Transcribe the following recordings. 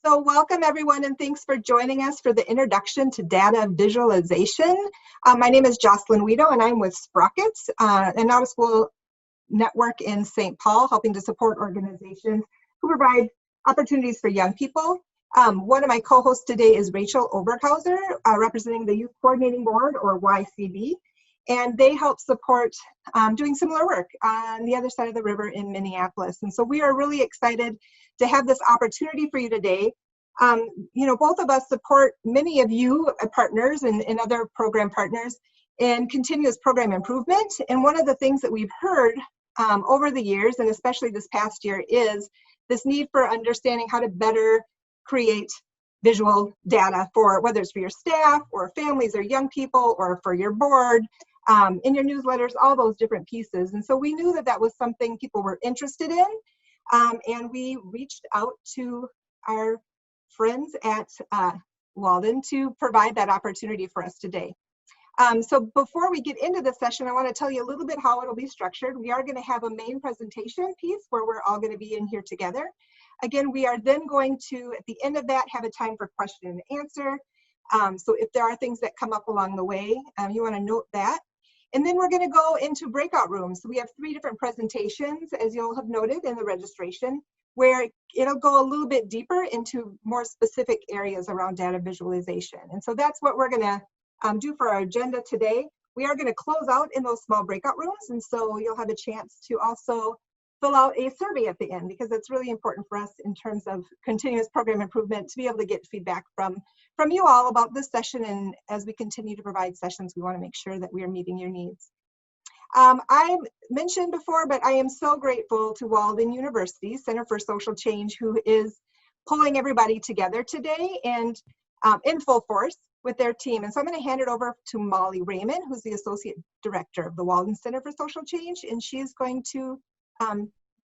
So welcome everyone, and thanks for joining us for the introduction to data visualization. My name is Jocelyn Weedo, and I'm with Sprockets, an out-of-school network in St. Paul, helping to support organizations who provide opportunities for young people. One of my co-hosts today is Rachel Oberhauser, representing the Youth Coordinating Board, or YCB, and they help support doing similar work on the other side of the river in Minneapolis. And so we are really excited to have this opportunity for you today. Both of us support many of you partners and other program partners in continuous program improvement. And one of the things that we've heard over the years, and especially this past year, is this need for understanding how to better create visual data for whether it's for your staff or families or young people or for your board, in your newsletters, all those different pieces. And so we knew that that was something people were interested in. And we reached out to our friends at Walden to provide that opportunity for us today. So before we get into the session, I want to tell you a little bit how it'll be structured. We are going to have a main presentation piece where we're all going to be in here together. Again, we are then going to, at the end of that, have a time for question and answer. So if there are things that come up along the way, you want to note that. And then we're going to go into breakout rooms. So we have 3 different presentations, as you'll have noted in the registration, where it'll go a little bit deeper into more specific areas around data visualization. And so that's what we're going to do for our agenda today. We are going to close out in those small breakout rooms, and so you'll have a chance to also fill out a survey at the end, because it's really important for us in terms of continuous program improvement to be able to get feedback from you all about this session. And as we continue to provide sessions, we want to make sure that we are meeting your needs. I mentioned before, but I am so grateful to Walden University Center for Social Change, who is pulling everybody together today and in full force with their team. And so I'm going to hand it over to Molly Raymond, who's the Associate Director of the Walden Center for Social Change, and she's going to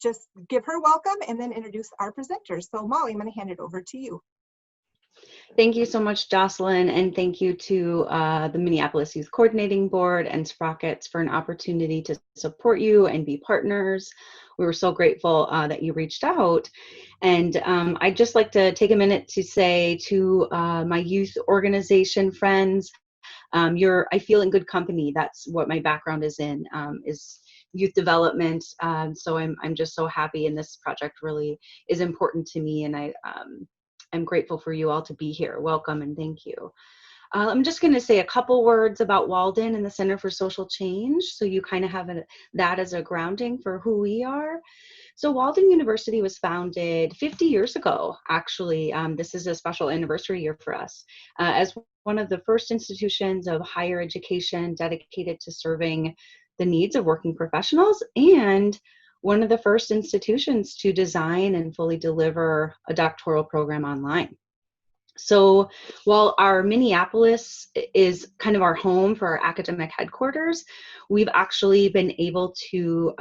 just give her welcome and then introduce our presenters. So Molly, I'm going to hand it over to you. Thank you so much, Jocelyn, and thank you to the Minneapolis Youth Coordinating Board and Sprockets for an opportunity to support you and be partners. We were so grateful that you reached out. And I'd just like to take a minute to say to my youth organization friends, I feel in good company. That's what my background is in, is youth development. So I'm just so happy, and this project really is important to me, and I'm grateful for you all to be here. Welcome and thank you. I'm just going to say a couple words about Walden and the Center for Social Change, so you kind of have that as a grounding for who we are. So Walden University was founded 50 years ago, actually. This is a special anniversary year for us, as one of the first institutions of higher education dedicated to serving the needs of working professionals, and one of the first institutions to design and fully deliver a doctoral program online. So while our Minneapolis is kind of our home for our academic headquarters, we've actually been able to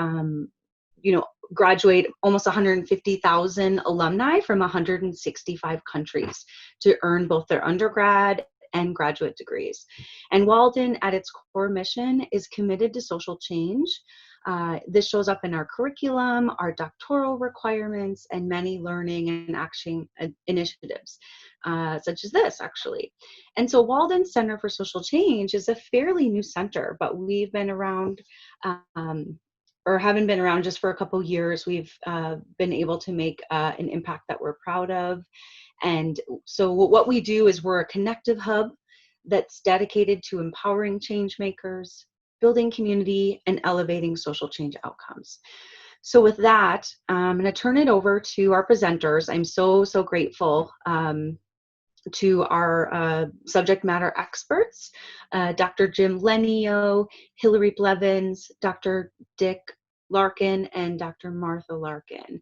graduate almost 150,000 alumni from 165 countries to earn both their undergrad and graduate degrees. And Walden, at its core mission, is committed to social change. This shows up in our curriculum, our doctoral requirements, and many learning and action initiatives, such as this, actually. And so Walden Center for Social Change is a fairly new center, but we've been around, or haven't been around just for a couple years. We've been able to make an impact that we're proud of. And so what we do is we're a connective hub that's dedicated to empowering change makers, building community, and elevating social change outcomes. So with that, I'm going to turn it over to our presenters. I'm so grateful to our subject matter experts, Dr. Jim Lenio, Hillary Blevins, Dr. Dick Larkin, and Dr. Martha Larkin.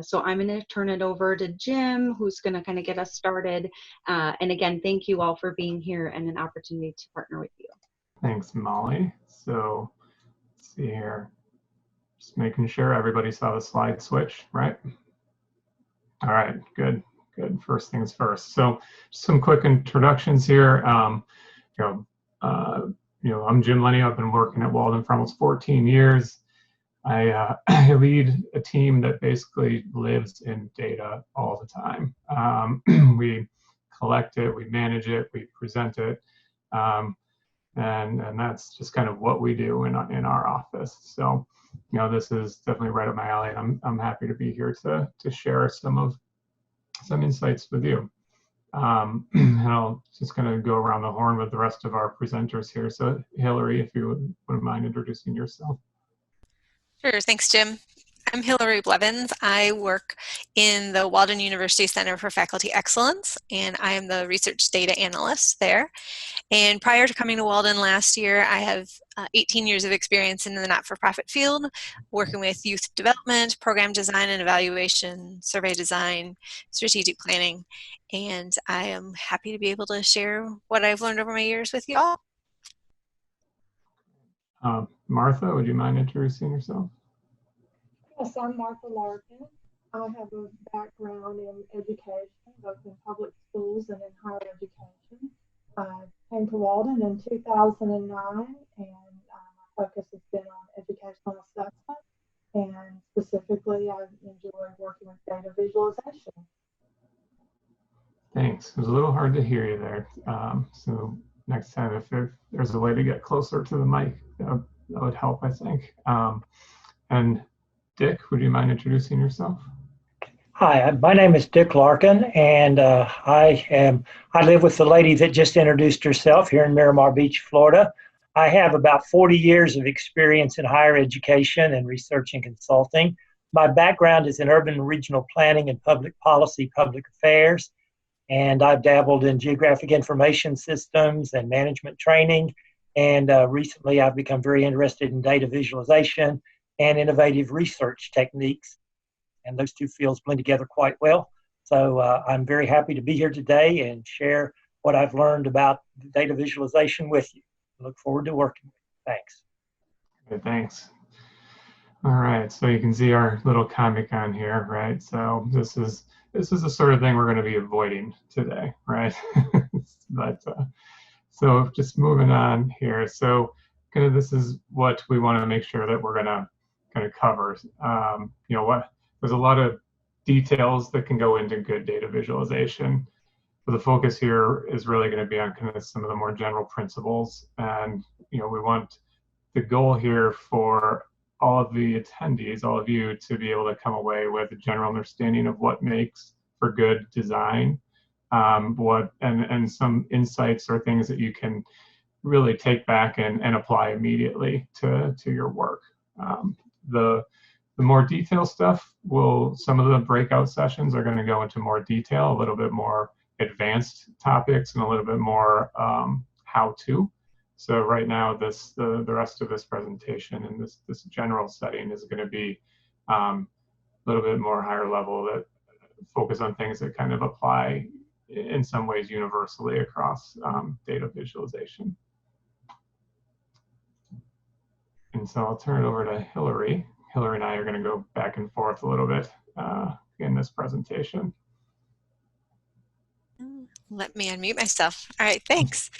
So I'm going to turn it over to Jim, who's going to kind of get us started. And again, thank you all for being here and an opportunity to partner with you. Thanks, Molly. So let's see here. Just making sure everybody saw the slide switch, right? All right, good. First things first. So some quick introductions here. I'm Jim Lenio. I've been working at Walden for almost 14 years. I lead a team that basically lives in data all the time. We collect it, we manage it, we present it, and that's just kind of what we do in our office. So, you know, this is definitely right up my alley. I'm happy to be here to share some insights with you. And I'll just kind of go around the horn with the rest of our presenters here. So, Hillary, if you wouldn't mind introducing yourself. Sure, thanks, Jim. I'm Hillary Blevins. I work in the Walden University Center for Faculty Excellence, and I am the Research Data Analyst there. And prior to coming to Walden last year, I have 18 years of experience in the not-for-profit field, working with youth development, program design and evaluation, survey design, strategic planning, and I am happy to be able to share what I've learned over my years with you all. Martha, would you mind introducing yourself? Yes, I'm Martha Larkin. I have a background in education, both in public schools and in higher education. I came to Walden in 2009, and my focus has been on educational assessment, and specifically I enjoy working with data visualization. Thanks. It was a little hard to hear you there. So next time, if there's a way to get closer to the mic, that would help, I think. And Dick, would you mind introducing yourself? Hi, my name is Dick Larkin, and I live with the lady that just introduced herself here in Miramar Beach, Florida. I have about 40 years of experience in higher education and research and consulting. My background is in urban and regional planning and public policy, public affairs, and I've dabbled in geographic information systems and management training. And recently I've become very interested in data visualization and innovative research techniques. And those two fields blend together quite well. So I'm very happy to be here today and share what I've learned about data visualization with you. I look forward to working with you. Thanks. Okay, thanks. All right, so you can see our little comic on here, right? So this is the sort of thing we're going to be avoiding today, right? But so just moving on here. So kind of this is what we want to make sure that we're going to kind of cover. You know what? There's a lot of details that can go into good data visualization. But the focus here is really going to be on kind of some of the more general principles. And, you know, we want the goal here for all of the attendees, all of you, to be able to come away with a general understanding of what makes for good design, and some insights or things that you can really take back and apply immediately to your work. The more detailed stuff some of the breakout sessions are going to go into more detail, a little bit more advanced topics, and a little bit more how-to. So right now, the rest of this presentation and this general setting is going to be a little bit more higher level, that focus on things that kind of apply in some ways universally across data visualization. And so I'll turn it over to Hillary. Hillary and I are going to go back and forth a little bit in this presentation. Let me unmute myself. All right, thanks.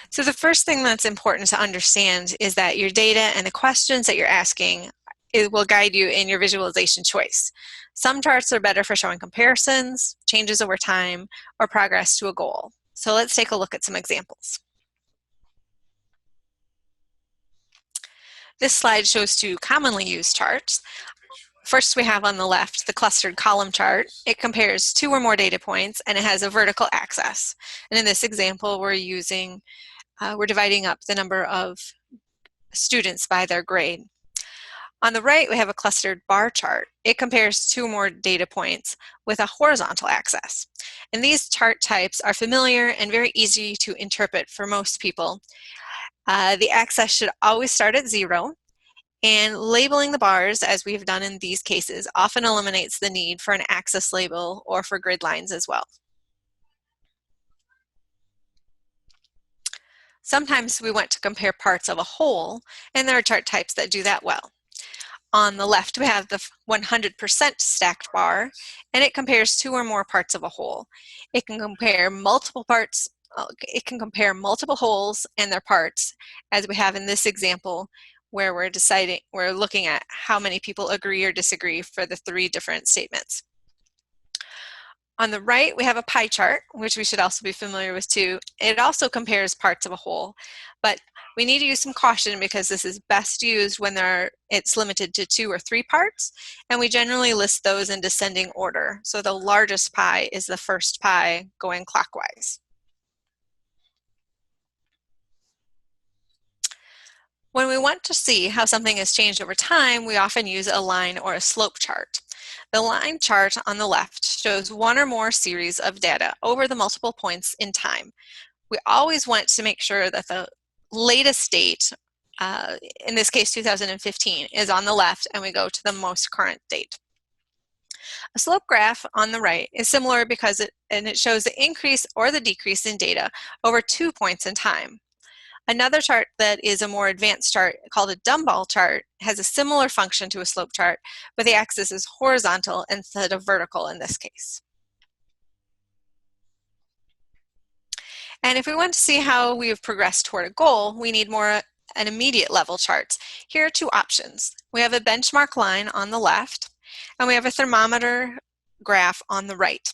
So the first thing that's important to understand is that your data and the questions that you're asking, it will guide you in your visualization choice. Some charts are better for showing comparisons, changes over time, or progress to a goal. So let's take a look at some examples. This slide shows two commonly used charts. First, we have on the left the clustered column chart. It compares two or more data points, and it has a vertical axis. And in this example, we're dividing up the number of students by their grade. On the right, we have a clustered bar chart. It compares two or more data points with a horizontal axis. And these chart types are familiar and very easy to interpret for most people. The axis should always start at 0. And labeling the bars, as we've done in these cases, often eliminates the need for an axis label or for grid lines as well. Sometimes we want to compare parts of a whole, and there are chart types that do that well. On the left, we have the 100% stacked bar, and it compares two or more parts of a whole. It can compare multiple wholes and their parts, as we have in this example, where we're looking at how many people agree or disagree for the 3 different statements. On the right, we have a pie chart, which we should also be familiar with too. It also compares parts of a whole, but we need to use some caution because this is best used when it's limited to 2 or 3 parts, and we generally list those in descending order. So the largest pie is the first pie going clockwise. When we want to see how something has changed over time, we often use a line or a slope chart. The line chart on the left shows 1 or more series of data over the multiple points in time. We always want to make sure that the latest date, in this case 2015, is on the left, and we go to the most current date. A slope graph on the right is similar because it shows the increase or the decrease in data over 2 points in time. Another chart that is a more advanced chart called a dumbbell chart has a similar function to a slope chart, but the axis is horizontal instead of vertical in this case. And if we want to see how we have progressed toward a goal, we need an immediate level charts. Here are 2 options. We have a benchmark line on the left, and we have a thermometer graph on the right.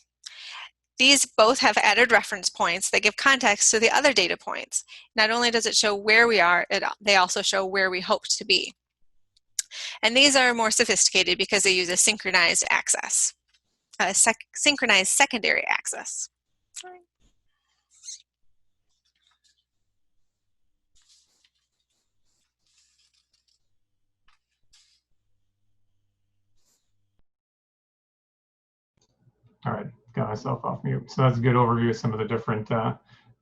These both have added reference points that give context to the other data points. Not only does it show where we are, they also show where we hope to be. And these are more sophisticated because they use a synchronized axis, a synchronized secondary axis. Sorry. All right, got myself off mute. So that's a good overview of some of the different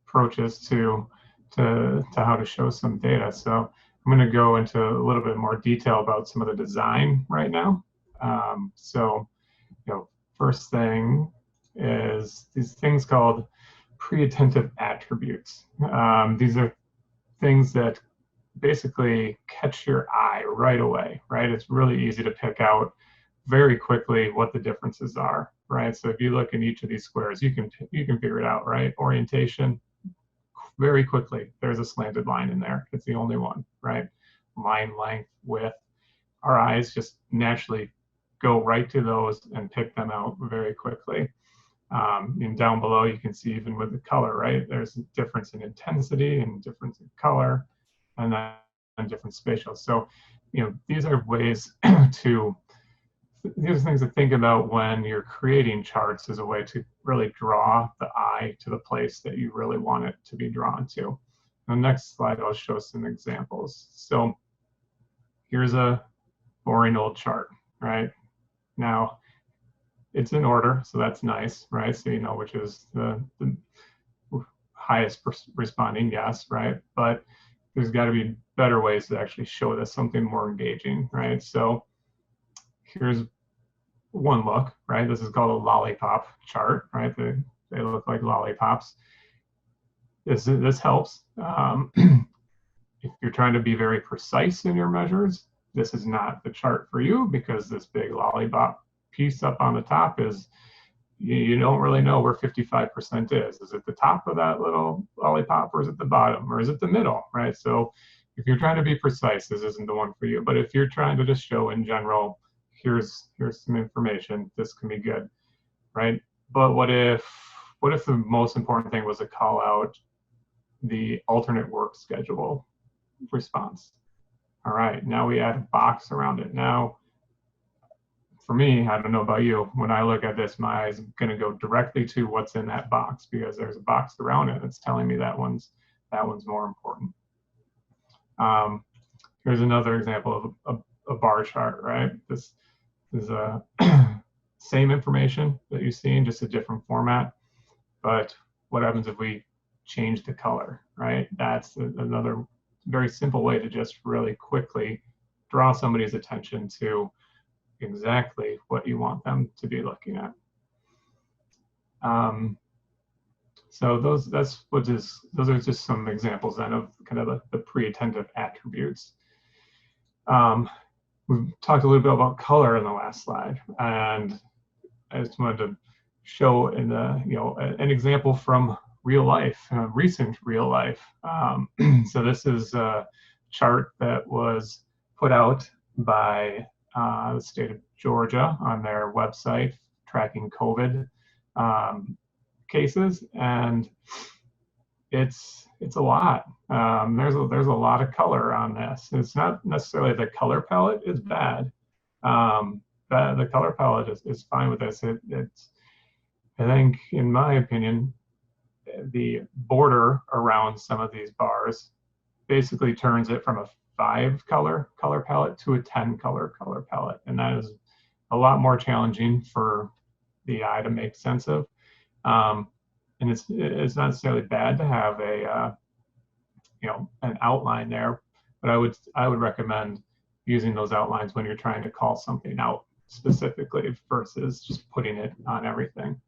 approaches to how to show some data. So I'm going to go into a little bit more detail about some of the design right now. First thing is these things called pre-attentive attributes. These are things that basically catch your eye right away, right? It's really easy to pick out very quickly what the differences are, right? So if you look in each of these squares, you can figure it out, right? Orientation, very quickly, there's a slanted line in there. It's the only one, right? Line length, width. Our eyes just naturally go right to those and pick them out very quickly. And down below, you can see even with the color, right? There's a difference in intensity and difference in color, and then different spatial. So, these are ways these are things to think about when you're creating charts as a way to really draw the eye to the place that you really want it to be drawn to. On the next slide, I'll show some examples. So here's a boring old chart, right? Now, it's in order, so that's nice, right? So you know which is the highest responding guess, right? But there's got to be better ways to actually show this, something more engaging, right? So here's one look, right? This is called a lollipop chart, right? They look like lollipops. This helps. If you're trying to be very precise in your measures, this is not the chart for you, because this big lollipop piece up on the top is, you don't really know where 55% is. Is it the top of that little lollipop, or is it the bottom, or is it the middle, right? So if you're trying to be precise, this isn't the one for you. But if you're trying to just show in general, here's some information, this can be good, right? But what if the most important thing was to call out the alternate work schedule response? All right, now we add a box around it. Now, for me, I don't know about you, when I look at this, my eyes are going to go directly to what's in that box, because there's a box around it that's telling me that one's more important. Here's another example of a bar chart, right? This is a same information that you've seen, just a different format. But what happens if we change the color, right? That's another very simple way to just really quickly draw somebody's attention to exactly what you want them to be looking at. So those are just some examples then of kind of the pre-attentive attributes. We've talked a little bit about color in the last slide, and I just wanted to show an example from real life, recent real life. So this is a chart that was put out by the state of Georgia on their website tracking COVID cases, and it's a lot. There's a lot of color on this. It's not necessarily the color palette is bad. The color palette is fine with this. It's, I think, in my opinion, the border around some of these bars basically turns it from a 5 color palette to a 10 color palette, and that is a lot more challenging for the eye to make sense of. And it's not necessarily bad to have a an outline there, but I would recommend using those outlines when you're trying to call something out specifically versus just putting it on everything.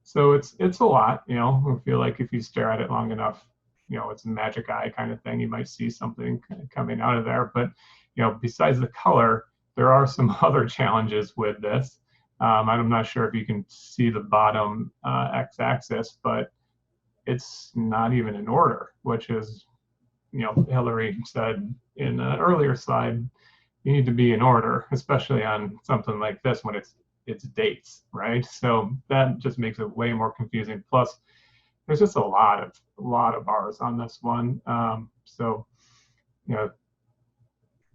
So it's a lot, I feel like if you stare at it long enough, it's a magic eye kind of thing. You might see something coming out of there, but besides the color, there are some other challenges with this. I'm not sure if you can see the bottom x-axis, but it's not even in order, which is, Hillary said in an earlier slide, you need to be in order, especially on something like this when it's dates, right? So that just makes it way more confusing. Plus, there's just a lot of bars on this one. So,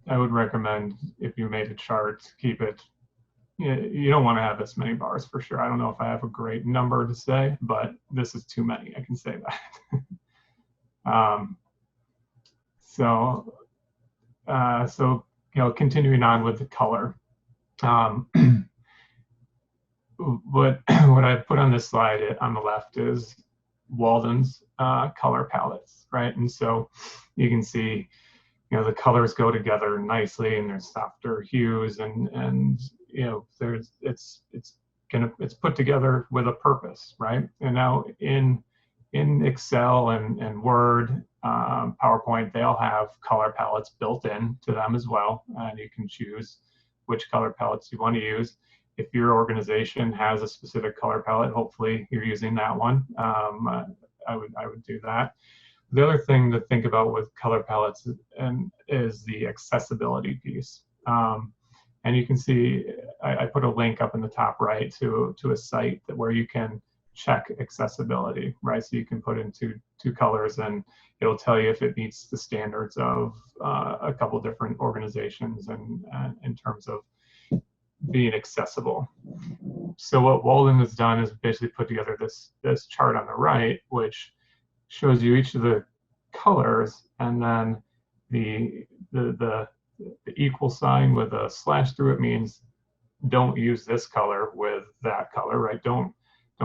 I would recommend if you made a chart, keep it. You don't want to have this many bars for sure. I don't know if I have a great number to say, but this is too many. I can say that. So continuing on with the color. What I put on this slide on the left is Walden's color palettes, right? And so you can see, the colors go together nicely, and there's softer hues, and it's put together with a purpose, right? And now in Excel and Word, PowerPoint, they all have color palettes built in to them as well, and you can choose which color palettes you want to use. If your organization has a specific color palette, hopefully you're using that one. I would do that. The other thing to think about with color palettes is the accessibility piece. And you can see, I put a link up in the top right to a site where you can check accessibility, right? So you can put in two colors, and it'll tell you if it meets the standards of a couple different organizations and in terms of being accessible. So what Walden has done is basically put together this chart on the right, which shows you each of the colors, and then the equal sign with a slash through it means don't use this color with that color, right? Don't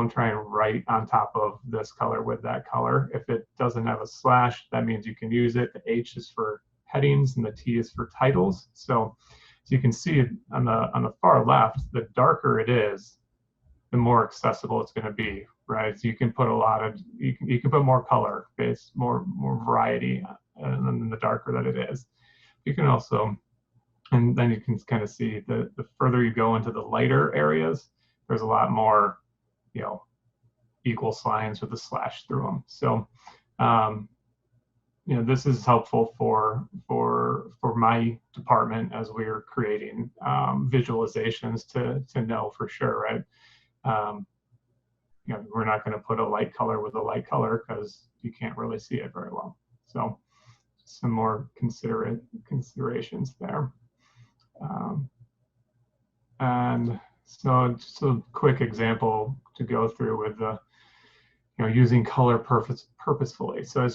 try and write on top of this color with that color. If it doesn't have a slash, that means you can use it. The H is for headings and the T is for titles. So you can see on the far left, the darker it is, the more accessible it's going to be, right? So you can put you can put more color based, more variety, than the darker that it is. You can also, and then you can kind of see the further you go into the lighter areas, there's a lot more, equal signs with a slash through them. So, this is helpful for my department as we're creating visualizations to know for sure, right? We're not going to put a light color with a light color because you can't really see it very well. So some more considerations there. And so just a quick example to go through with the, using color purposefully. So I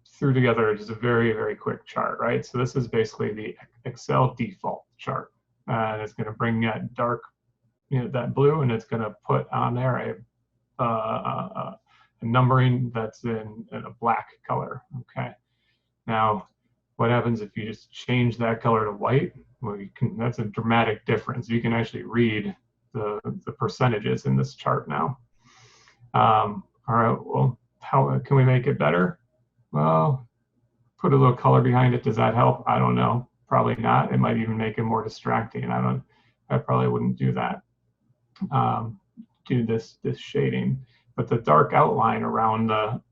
threw together just a very, very quick chart, right? So this is basically the Excel default chart. And it's going to bring that dark, that blue, and it's going to put on there a numbering that's in a black color, okay? Now, what happens if you just change that color to white? Well, that's a dramatic difference. You can actually read the percentages in this chart now. All right, well, how can we make it better? Well, put a little color behind it. Does that help? I don't know. Probably not. It might even make it more distracting. I probably wouldn't do that. Do this shading. But the dark outline around the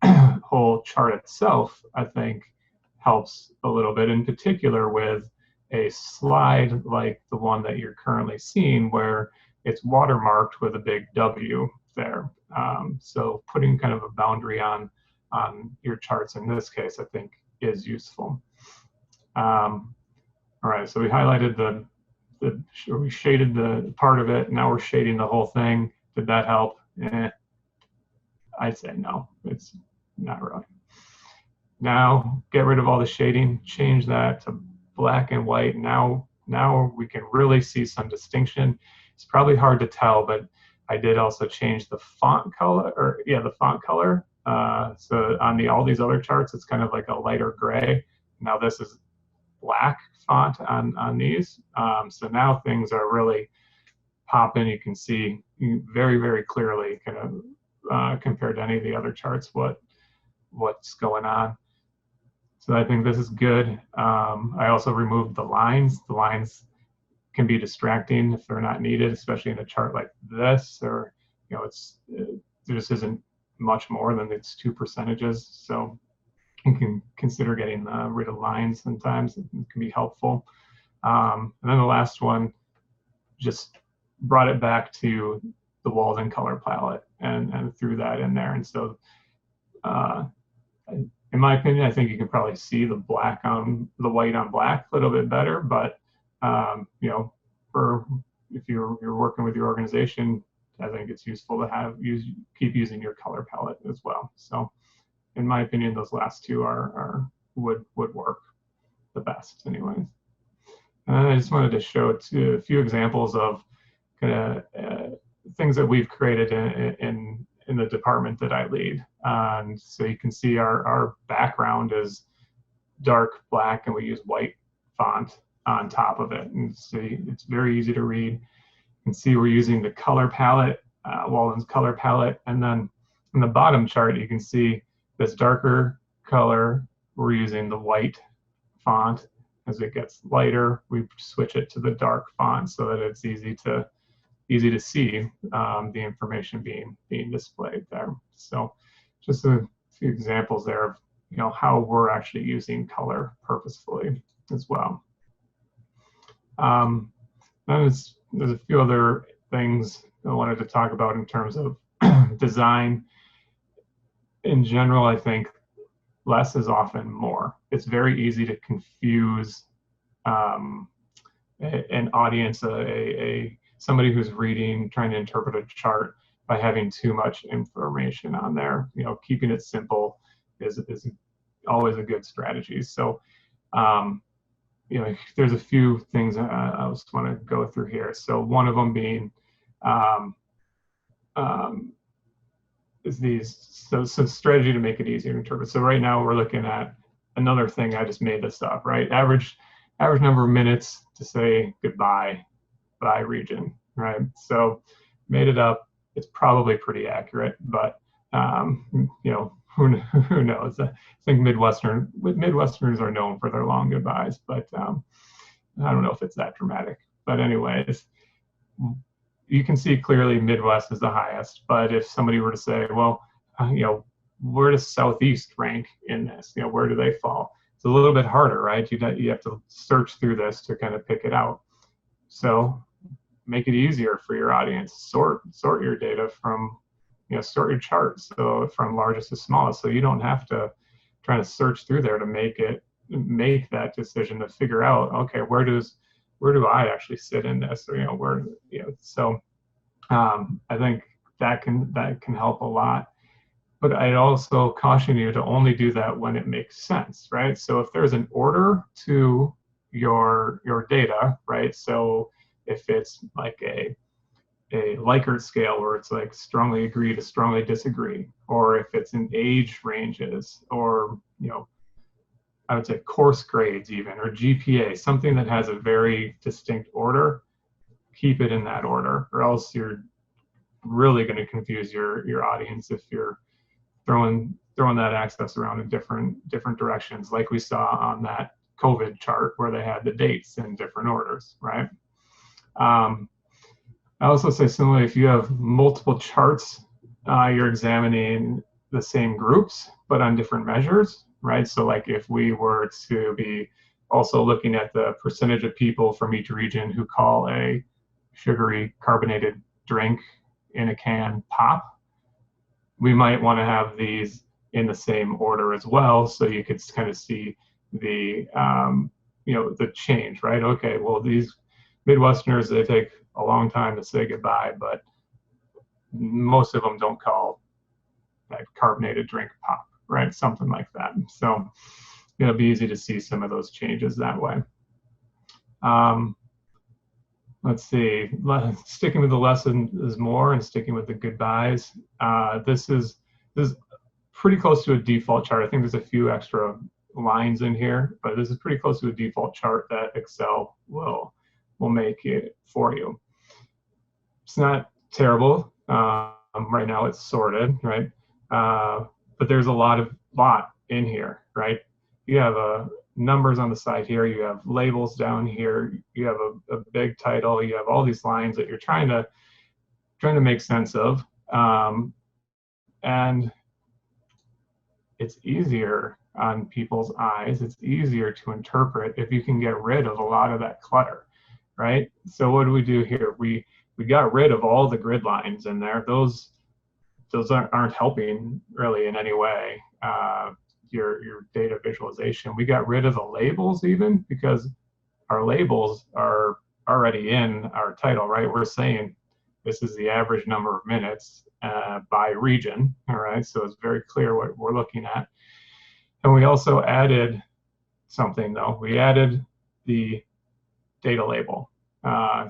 whole chart itself, I think, helps a little bit, in particular with a slide like the one that you're currently seeing, where it's watermarked with a big W there. So putting kind of a boundary on your charts in this case, I think, is useful. All right, so we highlighted we shaded the part of it. Now we're shading the whole thing. Did that help? I'd say no, it's not really. Now get rid of all the shading, change that to black and white. Now we can really see some distinction. It's probably hard to tell, but I did also change the font color, or yeah, the font color. So on all these other charts, it's kind of like a lighter gray. Now this is black font on these. So now things are really popping. You can see very, very clearly, kind of compared to any of the other charts, what's going on. So I think this is good. I also removed the lines. The lines can be distracting if they're not needed, especially in a chart like this, or there just isn't much more than its 2 percentages. So you can consider getting rid of lines sometimes. It can be helpful. And then the last one, just brought it back to the Walden color palette and threw that in there. And so in my opinion, I think you can probably see the white on black a little bit better, but if you're working with your organization, I think it's useful to keep using your color palette as well. So in my opinion, those last two would work the best anyways. And I just wanted to show a few examples of kind of things that we've created in the department that I lead. So you can see our background is dark black, and we use white font on top of it. And see, it's very easy to read. You can see we're using the color palette, Walden's color palette. And then in the bottom chart, you can see this darker color, we're using the white font. As it gets lighter, we switch it to the dark font so that it's easy to see the information being displayed there. So just a few examples there of how we're actually using color purposefully as well. Then there's a few other things I wanted to talk about in terms of design. In general, I think less is often more. It's very easy to confuse an audience, somebody who's reading, trying to interpret a chart by having too much information on there. Keeping it simple is always a good strategy. So, there's a few things I just want to go through here. So one of them being is so strategy to make it easier to interpret. So right now we're looking at another thing. I just made this up, right? Average number of minutes to say goodbye by region, right? So made it up. It's probably pretty accurate, but who knows? I think Midwesterners are known for their long goodbyes, but I don't know if it's that dramatic. But anyways, you can see clearly Midwest is the highest. But if somebody were to say, well, where does Southeast rank in this? Where do they fall? It's a little bit harder, right? You have to search through this to kind of pick it out. So make it easier for your audience. Sort your data from, sort your charts so from largest to smallest, so you don't have to try to search through there to make that decision to figure out, okay, where do I actually sit in this, or so I think that can help a lot. But I'd also caution you to only do that when it makes sense, right? So if there's an order to your data, right? So if it's like a Likert scale where it's like strongly agree to strongly disagree, or if it's in age ranges, or I would say course grades even, or GPA, something that has a very distinct order, keep it in that order, or else you're really going to confuse your audience if you're throwing that access around in different directions, like we saw on that COVID chart where they had the dates in different orders, right? I also say similarly, if you have multiple charts, you're examining the same groups, but on different measures, right? So like if we were to be also looking at the percentage of people from each region who call a sugary carbonated drink in a can pop, we might want to have these in the same order as well, so you could kind of see the the change, right? Okay, well, these Midwesterners, they take a long time to say goodbye, but most of them don't call that carbonated drink pop, right? Something like that. So it'll be easy to see some of those changes that way. Let's see, sticking with the lesson is more and sticking with the goodbyes. This is pretty close to a default chart. I think there's a few extra lines in here, but this is pretty close to a default chart that Excel will make it for you. It's not terrible. Right now it's sorted, right? But there's a lot in here, right? You have numbers on the side here, you have labels down here, you have a big title, you have all these lines that you're trying to make sense of. And it's easier on people's eyes, it's easier to interpret if you can get rid of a lot of that clutter, right? So what do we do here? We got rid of all the grid lines in there. Those aren't helping really in any way your data visualization. We got rid of the labels even, because our labels are already in our title, right? We're saying this is the average number of minutes by region, all right? So it's very clear what we're looking at. And we also added something though. We added the data label.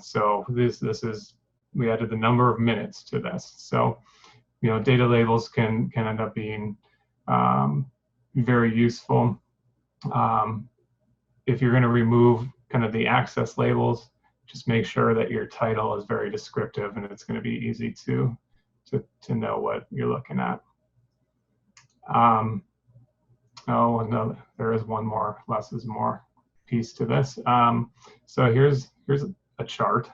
So we added the number of minutes to this. So, data labels can end up being very useful. If you're going to remove kind of the access labels, just make sure that your title is very descriptive and it's going to be easy to know what you're looking at. Oh, and there is one more, less is more piece to this. So here's a chart.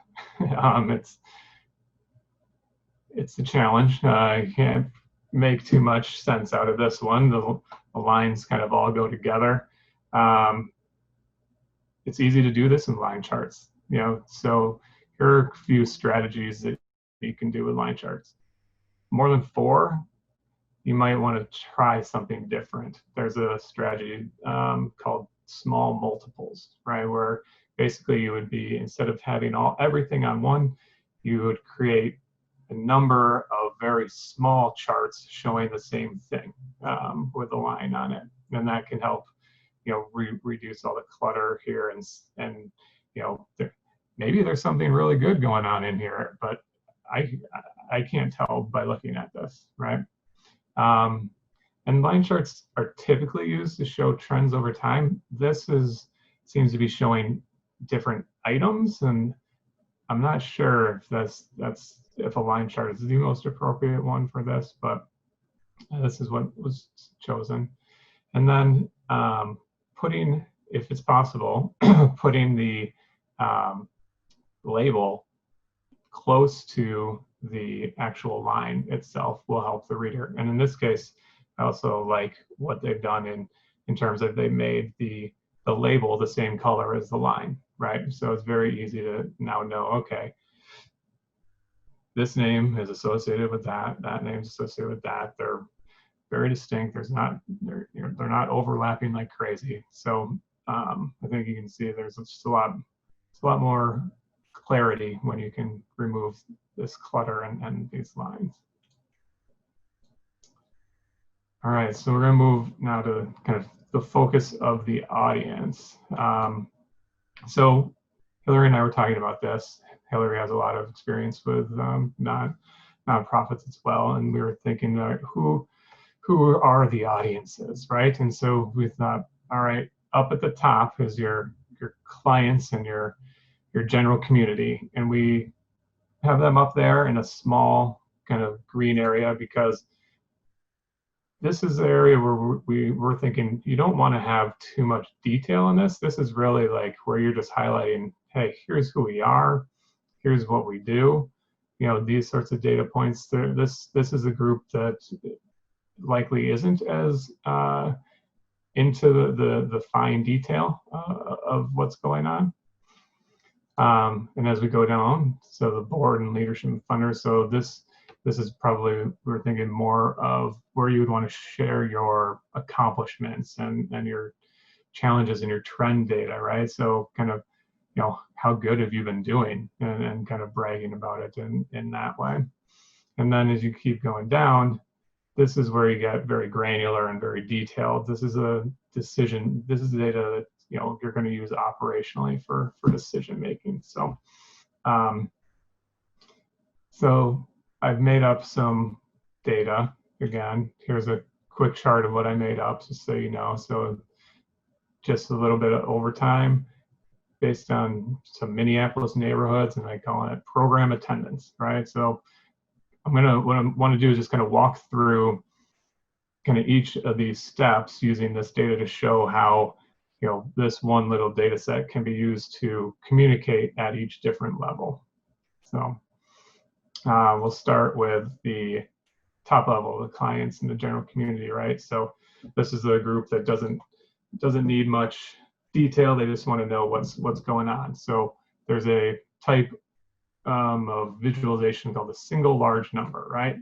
It's a challenge. You can't make too much sense out of this one. The lines kind of all go together. It's easy to do this in line charts, so here are a few strategies that you can do with line charts. More than 4, you might want to try something different. There's a strategy called small multiples, right? Where basically you would be, instead of having everything on one, you would create a number of very small charts showing the same thing with a line on it, and that can help reduce all the clutter here, and maybe there's something really good going on in here, but I can't tell by looking at this, right? And line charts are typically used to show trends over time. This seems to be showing different items, and I'm not sure if if a line chart is the most appropriate one for this, but this is what was chosen. And then putting, if it's possible, putting the label close to the actual line itself will help the reader. And in this case, I also like what they've done in terms of they made the label the same color as the line, right? So it's very easy to now know, okay, this name is associated with that name is associated with that. They're very distinct. They're not overlapping like crazy. So I think you can see there's just a lot more clarity when you can remove this clutter and these lines. All right, so we're going to move now to kind of the focus of the audience. So Hillary and I were talking about this. Hillary has a lot of experience with nonprofits as well, and we were thinking about who are the audiences, right? And so we thought, all right, up at the top is your clients and your general community, and we have them up there in a small kind of green area because this is the area where we're thinking you don't want to have too much detail in this. This is really like where you're just highlighting, hey, here's who we are, here's what we do. These sorts of data points. This is a group that likely isn't as into the fine detail of what's going on. And as we go down, so the board and leadership and funders, so this is probably, we're thinking more of where you would want to share your accomplishments and your challenges and your trend data, right? So kind of, you know, how good have you been doing, and kind of bragging about it in that way. And then as you keep going down, this is where you get very granular and very detailed. This is a decision, this is data that, you know, you're going to use operationally for decision making. So, so I've made up some data. Again, here's a quick chart of what I made up, just so you know. So just a little bit of overtime based on some Minneapolis neighborhoods, and I call it program attendance, right? So what I want to do is just kind of walk through kind of each of these steps using this data to show how, you know, this one little data set can be used to communicate at each different level. So we'll start with the top level, the clients and the general community, right? So this is a group that doesn't need much detail. They just want to know what's going on. So there's a type of visualization called a single large number, right?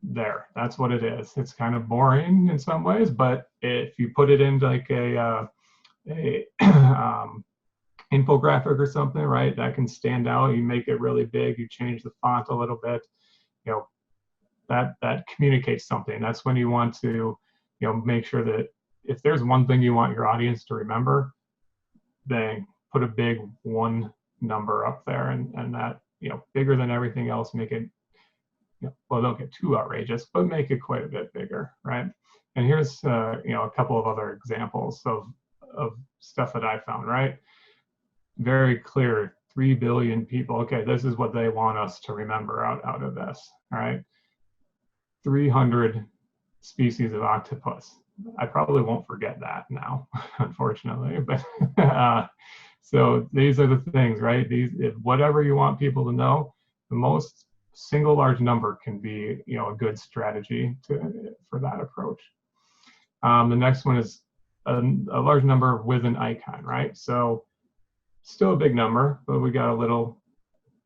There, that's what it is. It's kind of boring in some ways, but if you put it into like a infographic or something, right, that can stand out. You make it really big, you change the font a little bit, you know, that communicates something. That's when you want to, you know, make sure that if there's one thing you want your audience to remember, then put a big one number up there, and that, you know, bigger than everything else. Make it, you know, well, don't get too outrageous, but make it quite a bit bigger, right? And here's you know, a couple of other examples of stuff that I found, right? Very clear, 3 billion people. Okay, this is what they want us to remember out of this, all right? 300 species of octopus. I probably won't forget that now, unfortunately, but so these are the things, right? Whatever you want people to know, the most single large number can be, you know, a good strategy for that approach. The next one is a large number with an icon, right? So still a big number, but we got a little,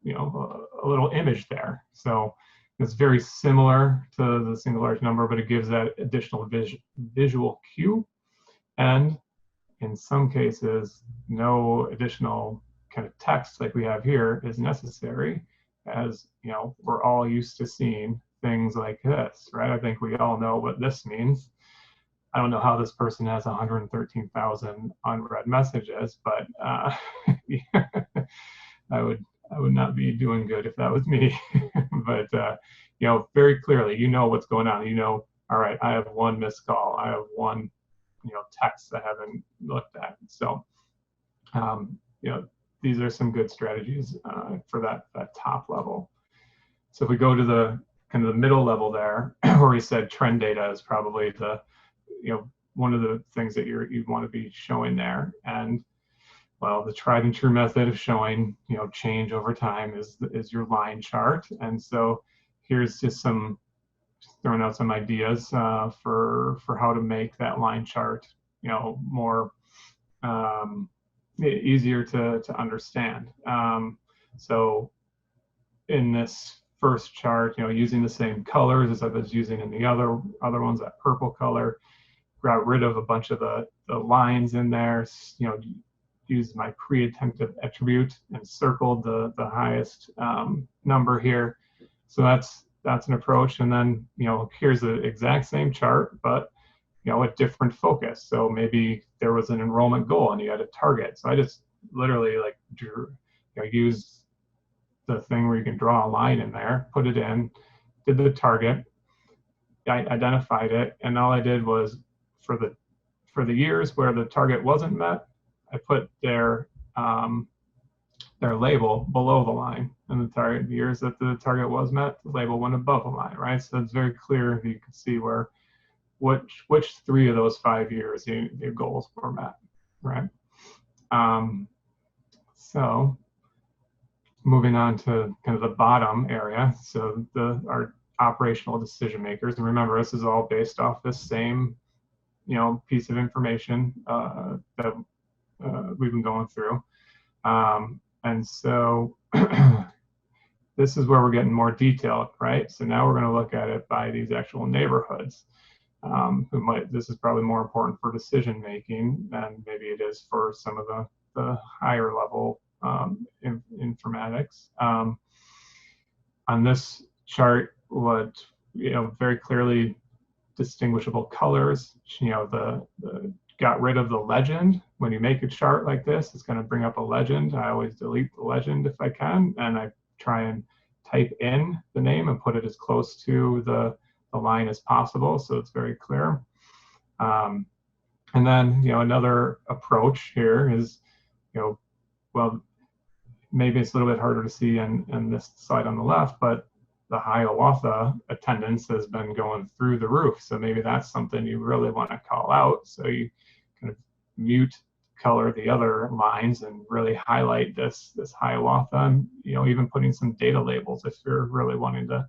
you know, a little image there. So it's very similar to the single large number, but it gives that additional visual cue. And in some cases, no additional kind of text like we have here is necessary, as, you know, we're all used to seeing things like this, right? I think we all know what this means. I don't know how this person has 113,000 unread messages, but yeah, I would not be doing good if that was me. But you know, very clearly, you know what's going on. You know, all right, I have one missed call. I have one, you know, text I haven't looked at. So, you know, these are some good strategies for that top level. So if we go to the kind of the middle level there, where we said trend data is probably the, you know, one of the things that you want to be showing there. And well, the tried and true method of showing, you know, change over time is your line chart. And so here's just throwing out some ideas for how to make that line chart, you know, more easier to understand. So in this first chart, you know, using the same colors as I was using in the other ones, that purple color, got rid of a bunch of the lines in there, you know, used my pre-attentive attribute and circled the highest number here. So that's an approach. And then, you know, here's the exact same chart, but, you know, a different focus. So maybe there was an enrollment goal and you had a target. So I just literally like drew, you know, used the thing where you can draw a line in there, put it in, did the target, I identified it, and all I did was for the years where the target wasn't met, I put their label below the line, and the years that the target was met, the label went above the line, right? So it's very clear. You can see where which 3 of those 5 years the goals were met, right? So moving on to kind of the bottom area, so our operational decision makers, and remember, this is all based off this same, piece of information that we've been going through. And so this is where we're getting more detailed, right? So now we're going to look at it by these actual neighborhoods. This is probably more important for decision making than maybe it is for some of the higher level informatics. On this chart, what very clearly distinguishable colors. Got rid of the legend. When you make a chart like this, it's going to bring up a legend. I always delete the legend if I can, and I try and type in the name and put it as close to the line as possible, so it's very clear. And then another approach here is well, maybe it's a little bit harder to see in this slide on the left, but the Hiawatha attendance has been going through the roof. So maybe that's something you really want to call out. So you kind of mute color the other lines and really highlight this Hiawatha, and even putting some data labels if you're really wanting to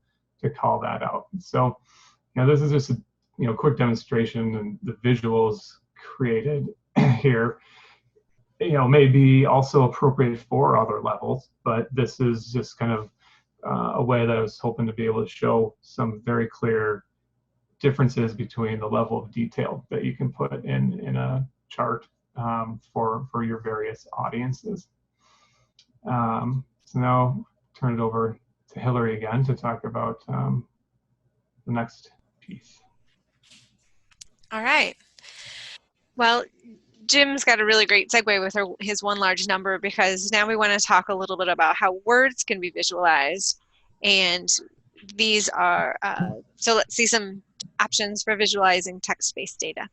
call that out. So this is just a quick demonstration, and the visuals created here may be also appropriate for other levels, but this is just kind of a way that I was hoping to be able to show some very clear differences between the level of detail that you can put in a chart for your various audiences. So now turn it over to Hillary again to talk about the next piece. All right. Well, Jim's got a really great segue with his one large number, because now we want to talk a little bit about how words can be visualized. And these are, so let's see some options for visualizing text-based data.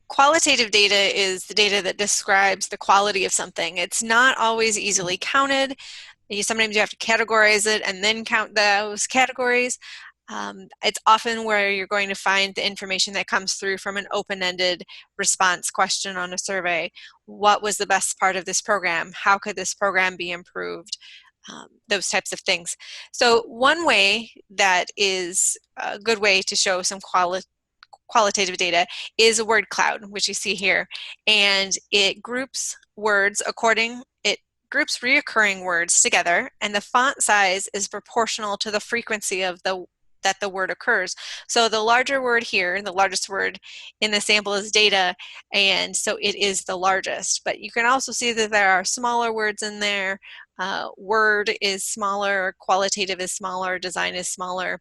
Qualitative data is the data that describes the quality of something. It's not always easily counted. Sometimes you have to categorize it and then count those categories. It's often where you're going to find the information that comes through from an open-ended response question on a survey. What was the best part of this program? How could this program be improved? Those types of things. So one way that is a good way to show some qualitative data is a word cloud, which you see here. And it groups words it groups reoccurring words together, and the font size is proportional to the frequency of that the word occurs. So the larger word here, the largest word in the sample is data, and so it is the largest. But you can also see that there are smaller words in there. Word is smaller, qualitative is smaller, design is smaller,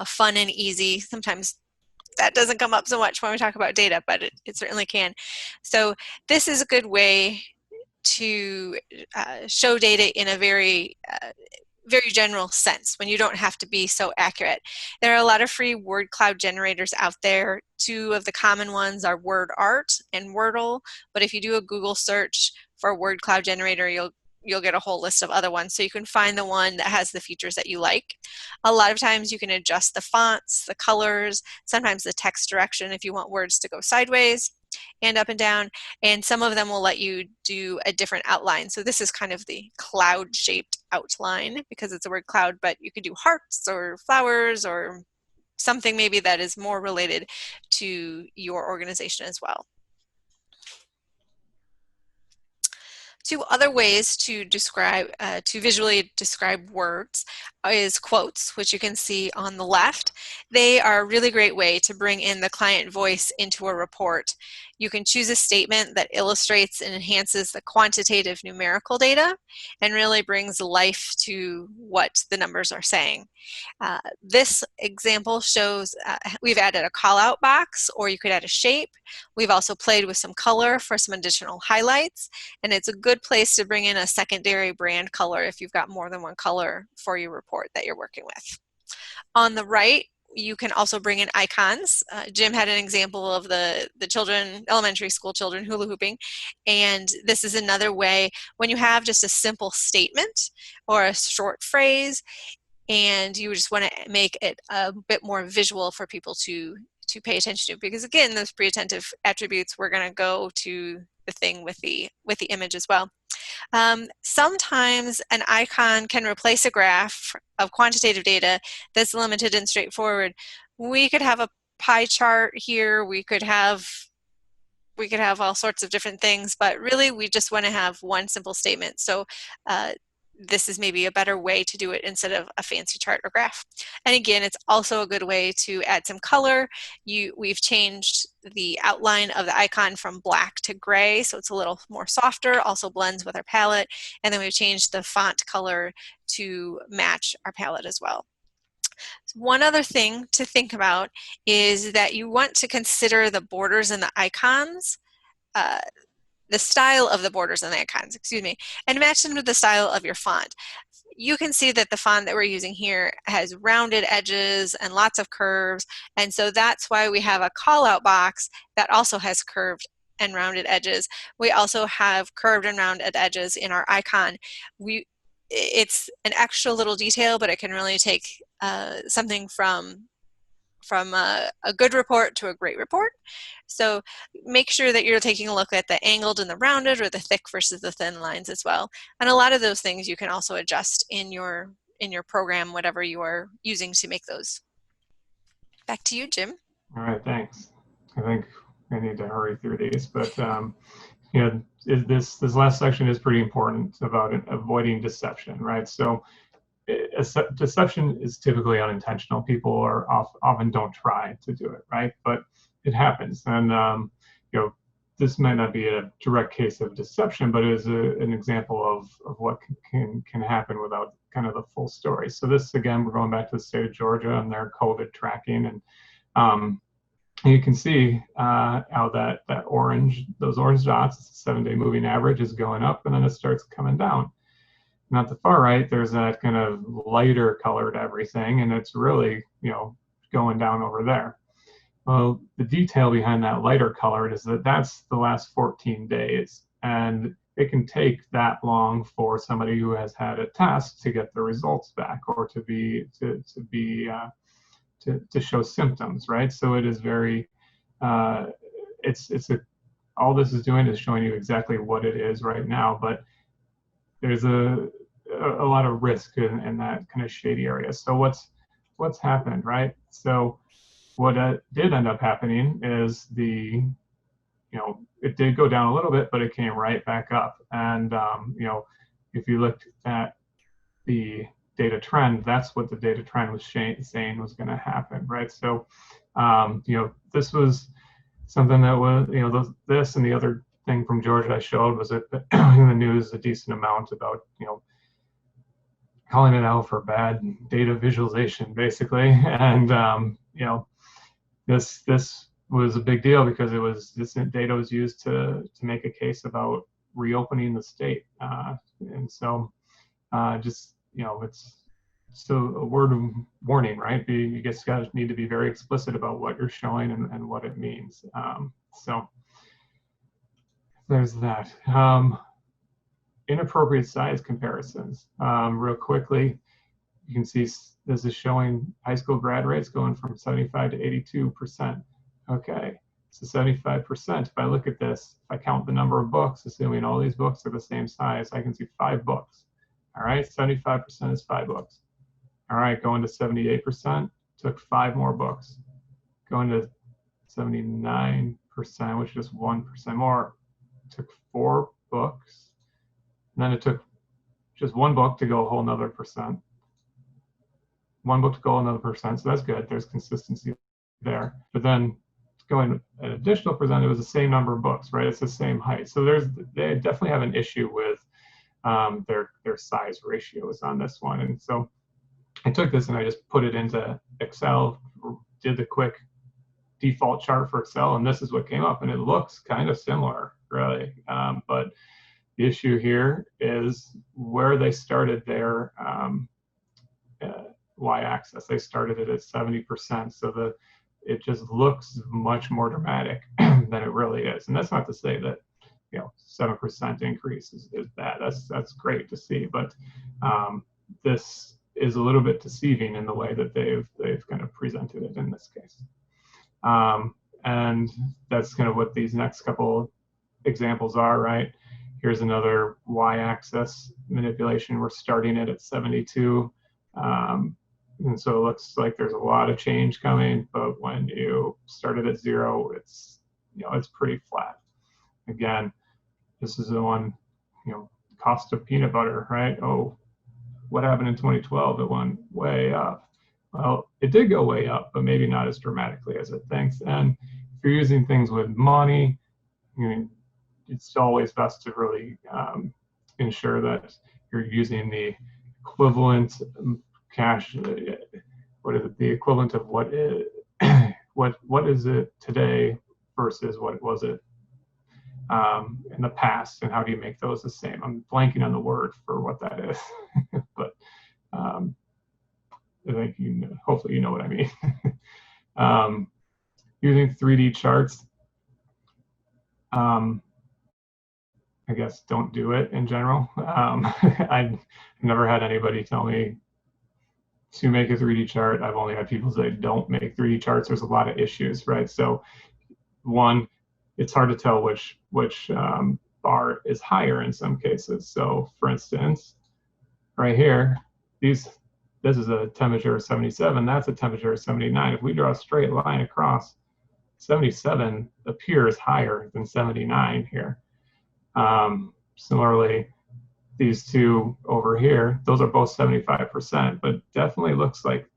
fun and easy. Sometimes that doesn't come up so much when we talk about data, but it certainly can. So this is a good way to show data in a very general sense, when you don't have to be so accurate. There are a lot of free word cloud generators out there. Two of the common ones are WordArt and Wordle, but if you do a Google search for a word cloud generator, you'll get a whole list of other ones, so you can find the one that has the features that you like. A lot of times you can adjust the fonts, the colors, sometimes the text direction if you want words to go sideways and up and down, and some of them will let you do a different outline. So this is kind of the cloud-shaped outline because it's a word cloud, but you could do hearts or flowers or something maybe that is more related to your organization as well. Two other ways to describe, to visually describe words is quotes, which you can see on the left. They are a really great way to bring in the client voice into a report. You can choose a statement that illustrates and enhances the quantitative numerical data and really brings life to what the numbers are saying. This example shows we've added a call-out box, or you could add a shape. We've also played with some color for some additional highlights, and it's a good place to bring in a secondary brand color if you've got more than one color for your report that you're working with. On the right, you can also bring in icons. Jim had an example of the children, elementary school children, hula hooping, and this is another way when you have just a simple statement or a short phrase and you just want to make it a bit more visual for people to pay attention to, because again, those pre-attentive attributes, we're going to go to the thing with the image as well. Sometimes an icon can replace a graph of quantitative data that's limited and straightforward, We could have a pie chart here. We could have all sorts of different things, but really we just want to have one simple statement. So this is maybe a better way to do it instead of a fancy chart or graph. And again, it's also a good way to add some color. We've changed the outline of the icon from black to gray, so it's a little more softer, also blends with our palette. And then we've changed the font color to match our palette as well. One other thing to think about is that you want to consider the borders and the icons, the style of the borders and the icons, excuse me, and match them with the style of your font. You can see that the font that we're using here has rounded edges and lots of curves, and so that's why we have a call-out box that also has curved and rounded edges. We also have curved and rounded edges in our icon. It's an extra little detail, but it can really take something from a good report to a great report. So make sure that you're taking a look at the angled and the rounded, or the thick versus the thin lines as well. And a lot of those things you can also adjust in your program, whatever you are using to make those. Back to you, Jim. All right, thanks. I think I need to hurry through these, but you know, this last section is pretty important about avoiding deception, right? So deception is typically unintentional. People are often don't try to do it, right? But it happens, and you know, this might not be a direct case of deception, but it is an example of what can happen without kind of the full story. So this, again, we're going back to the state of Georgia and their COVID tracking, and you can see how those orange dots, 7-day moving average, is going up, and then it starts coming down. And at the far right, there's that kind of lighter colored everything, and it's really, you know, going down over there. Well, the detail behind that lighter colored is that that's the last 14 days, and it can take that long for somebody who has had a test to get the results back, or to show symptoms, right? So it is very, all this is doing is showing you exactly what it is right now, but there's a lot of risk in that kind of shady area. So what's happened, right? So what did end up happening is it did go down a little bit, but it came right back up. And you know, if you looked at the data trend, that's what the data trend was saying was going to happen, right? So you know, this was something that was, you know, this and the other thing from Georgia I showed was in the news a decent amount about, you know, calling it out for bad data visualization, basically. And you know, this was a big deal because this data was used to make a case about reopening the state, and so just, you know, it's so a word of warning, right? You guys need to be very explicit about what you're showing and what it means. So there's that. Inappropriate size comparisons. Real quickly, you can see this is showing high school grad rates going from 75 to 82%. Okay, so 75%. If I look at this, if I count the number of books, assuming all these books are the same size, I can see 5 books. All right, 75% is 5 books. All right, going to 78%, took 5 more books. Going to 79%, which is 1% more, took 4 books. And then it took just 1 book to go a whole nother percent. 1 book to go another percent, so that's good. There's consistency there. But then going an additional percent, it was the same number of books, right? It's the same height. So they definitely have an issue with their size ratios on this one. And so I took this and I just put it into Excel, did the quick default chart for Excel, and this is what came up, and it looks kind of similar, really. But the issue here is where they started their y-axis. They started it at 70%, so it just looks much more dramatic than it really is. And that's not to say that, you know, 7% increase is bad. That's great to see, but this is a little bit deceiving in the way that they've kind of presented it in this case. And that's kind of what these next couple examples are, right? Here's another y-axis manipulation. We're starting it at 72. And so it looks like there's a lot of change coming, but when you started at 0, it's, it's pretty flat. Again, this is the one, cost of peanut butter, right? Oh, what happened in 2012? It went way up. Well, it did go way up, but maybe not as dramatically as it thinks. And if you're using things with money, it's always best to really ensure that you're using the equivalent cash. What is it? The equivalent of what is what is it today versus what was it in the past, and how do you make those the same? I'm blanking on the word for what that is, but I think hopefully you know what I mean. Using 3D charts, I guess don't do it in general. I've never had anybody tell me to make a 3D chart. I've only had people say don't make 3D charts. There's a lot of issues, right? So one, it's hard to tell which bar is higher in some cases. So for instance, right here, this is a temperature of 77, that's a temperature of 79. If we draw a straight line across, 77 appears higher than 79 here. Similarly, these two over here, those are both 75%, but definitely looks like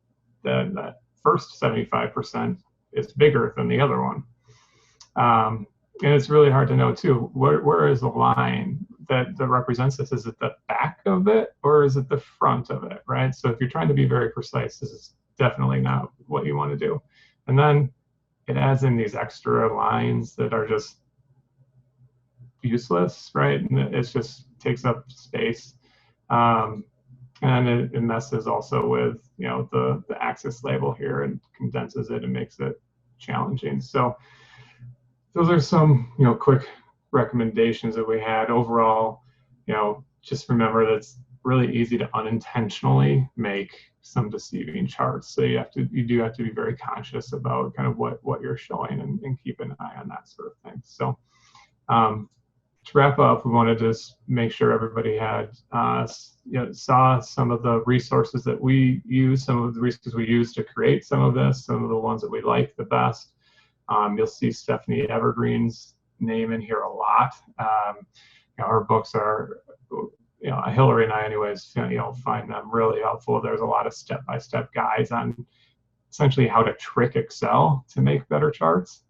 that first 75% is bigger than the other one. And it's really hard to know too, where is the line that represents this? Is it the back of it or is it the front of it, right? So if you're trying to be very precise, this is definitely not what you want to do. And then it adds in these extra lines that are just useless, right? And it just takes up space. And it messes also with, the axis label here and condenses it and makes it challenging. So those are some, quick recommendations that we had. Overall, just remember that it's really easy to unintentionally make some deceiving charts. So you do have to be very conscious about kind of what you're showing and keep an eye on that sort of thing. So to wrap up, we wanted to just make sure everybody had saw some of the resources that we use, some of the resources we use to create some of this, some of the ones that we like the best. You'll see Stephanie Evergreen's name in here a lot. Her books are, Hillary and I anyways, find them really helpful. There's a lot of step-by-step guides on essentially how to trick Excel to make better charts.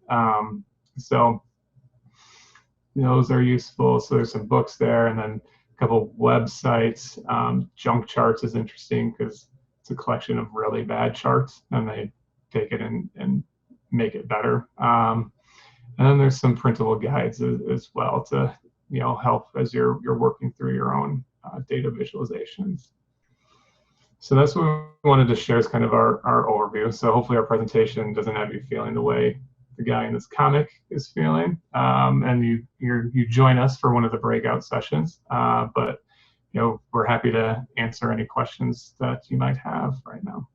So those are useful. So there's some books there, and then a couple websites. Junk Charts is interesting because it's a collection of really bad charts, and they take it and make it better. And then there's some printable guides as well to help as you're working through your own data visualizations. So that's what we wanted to share as kind of our overview. So hopefully our presentation doesn't have you feeling the way the guy in this comic is feeling, and you join us for one of the breakout sessions. But we're happy to answer any questions that you might have right now.